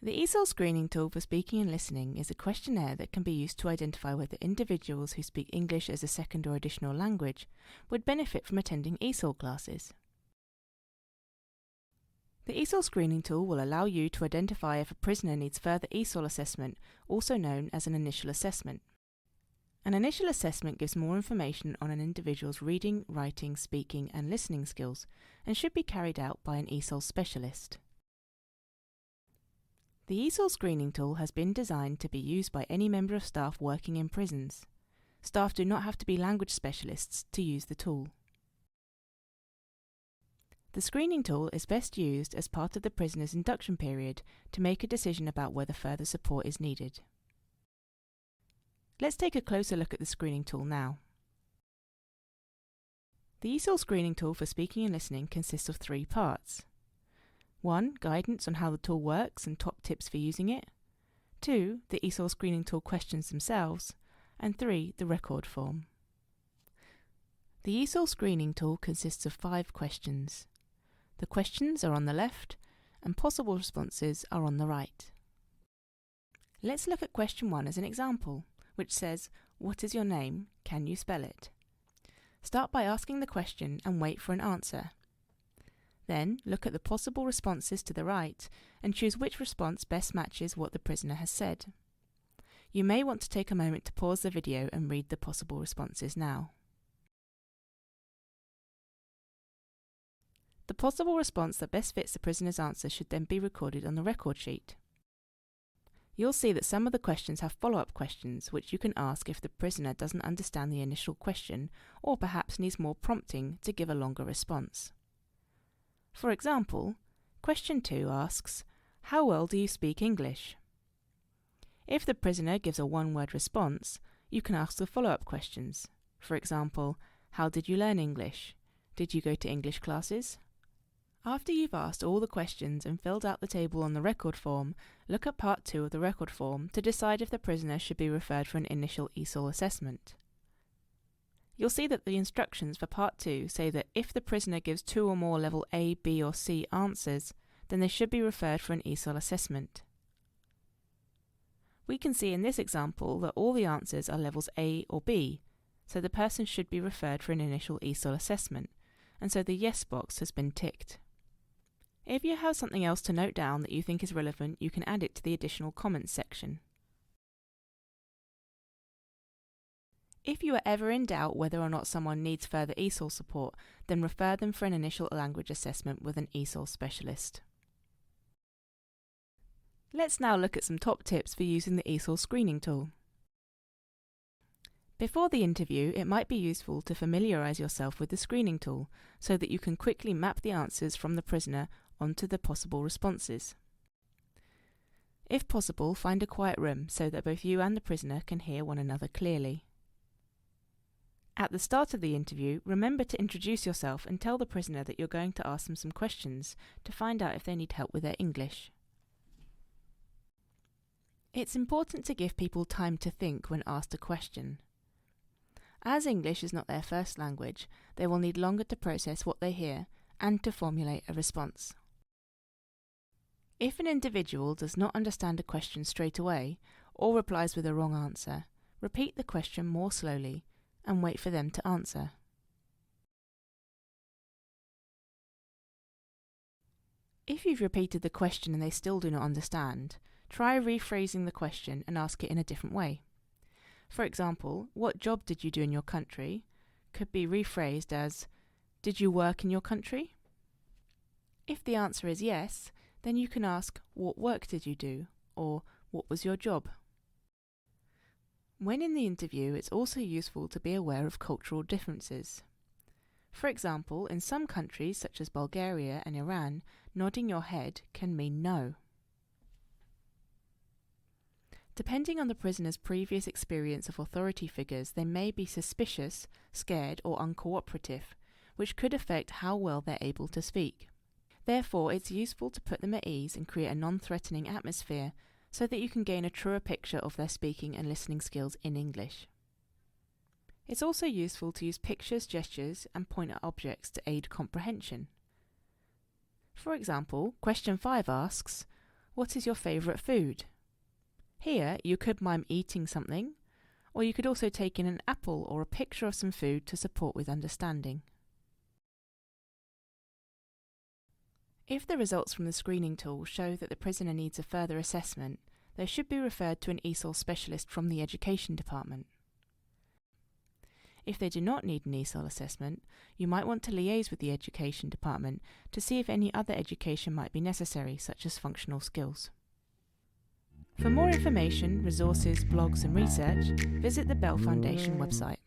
The ESOL Screening tool for speaking and listening is a questionnaire that can be used to identify whether individuals who speak English as a second or additional language would benefit from attending ESOL classes. The ESOL Screening tool will allow you to identify if a prisoner needs further ESOL assessment, also known as an initial assessment. An initial assessment gives more information on an individual's reading, writing, speaking and listening skills and should be carried out by an ESOL specialist. The ESOL Screening tool has been designed to be used by any member of staff working in prisons. Staff do not have to be language specialists to use the tool. The screening tool is best used as part of the prisoner's induction period to make a decision about whether further support is needed. Let's take a closer look at the screening tool now. The ESOL Screening tool for speaking and listening consists of 3 parts. 1. Guidance on how the tool works and top tips for using it. 2. The ESOL Screening tool questions themselves. And 3. The record form. The ESOL Screening tool consists of 5 questions. The questions are on the left and possible responses are on the right. Let's look at question 1 as an example, which says, "What is your name? Can you spell it?" Start by asking the question and wait for an answer. Then look at the possible responses to the right and choose which response best matches what the prisoner has said. You may want to take a moment to pause the video and read the possible responses now. The possible response that best fits the prisoner's answer should then be recorded on the record sheet. You'll see that some of the questions have follow-up questions which you can ask if the prisoner doesn't understand the initial question or perhaps needs more prompting to give a longer response. For example, question 2 asks, "How well do you speak English?" If the prisoner gives a one-word response, you can ask the follow-up questions. For example, "How did you learn English? Did you go to English classes?" After you've asked all the questions and filled out the table on the record form, look at part 2 of the record form to decide if the prisoner should be referred for an initial ESOL assessment. You'll see that the instructions for part 2 say that if the prisoner gives 2 or more level A, B or C answers, then they should be referred for an ESOL assessment. We can see in this example that all the answers are levels A or B, so the person should be referred for an initial ESOL assessment, and so the yes box has been ticked. If you have something else to note down that you think is relevant, you can add it to the additional comments section. If you are ever in doubt whether or not someone needs further ESOL support, then refer them for an initial language assessment with an ESOL specialist. Let's now look at some top tips for using the ESOL Screening tool. Before the interview, it might be useful to familiarise yourself with the screening tool so that you can quickly map the answers from the prisoner onto the possible responses. If possible, find a quiet room so that both you and the prisoner can hear one another clearly. At the start of the interview, remember to introduce yourself and tell the prisoner that you're going to ask them some questions to find out if they need help with their English. It's important to give people time to think when asked a question. As English is not their first language, they will need longer to process what they hear and to formulate a response. If an individual does not understand a question straight away or replies with a wrong answer, repeat the question more slowly and wait for them to answer. If you've repeated the question and they still do not understand, try rephrasing the question and ask it in a different way. For example, "What job did you do in your country?" could be rephrased as, "Did you work in your country?" If the answer is yes, then you can ask, "What work did you do?" or "What was your job?" When in the interview, it's also useful to be aware of cultural differences. For example, in some countries such as Bulgaria and Iran, nodding your head can mean no. Depending on the prisoner's previous experience of authority figures, they may be suspicious, scared or uncooperative, which could affect how well they're able to speak. Therefore, it's useful to put them at ease and create a non-threatening atmosphere so that you can gain a truer picture of their speaking and listening skills in English. It's also useful to use pictures, gestures, and point at objects to aid comprehension. For example, question 5 asks, What is your favourite food? Here you could mime eating something, or you could also take in an apple or a picture of some food to support with understanding. If the results from the screening tool show that the prisoner needs a further assessment, they should be referred to an ESOL specialist from the Education Department. If they do not need an ESOL assessment, you might want to liaise with the Education Department to see if any other education might be necessary, such as functional skills. For more information, resources, blogs and research, visit the Bell Foundation website.